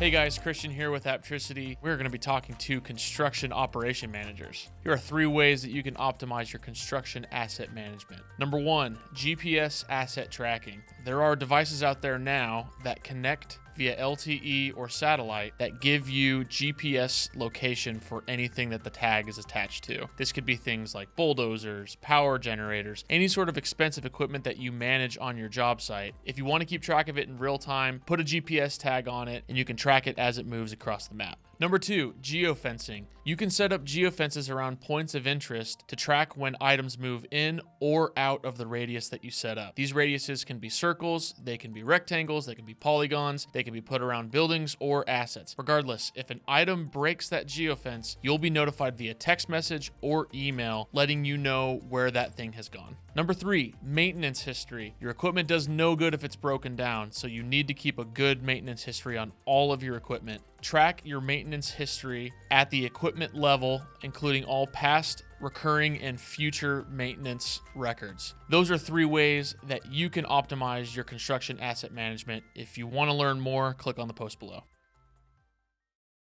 Hey guys, Christian here with Aptricity. We're going to be talking to construction operation managers. Here are 3 ways that you can optimize your construction asset management. Number 1, GPS asset tracking. There are devices out there now that connect via LTE or satellite that give you GPS location for anything that the tag is attached to. This could be things like bulldozers, power generators, any sort of expensive equipment that you manage on your job site. If you want to keep track of it in real time, put a GPS tag on it and you can track it as it moves across the map. Number 2, geofencing. You can set up geofences around points of interest to track when items move in or out of the radius that you set up. These radiuses can be circles, they can be rectangles, they can be polygons, they can be put around buildings or assets. Regardless, if an item breaks that geofence, you'll be notified via text message or email letting you know where that thing has gone. Number 3, maintenance history. Your equipment does no good if it's broken down, so you need to keep a good maintenance history on all of your equipment. Track your maintenance history at the equipment level, including all past, recurring, and future maintenance records. Those are 3 ways that you can optimize your construction asset management. If you want to learn more, click on the post below.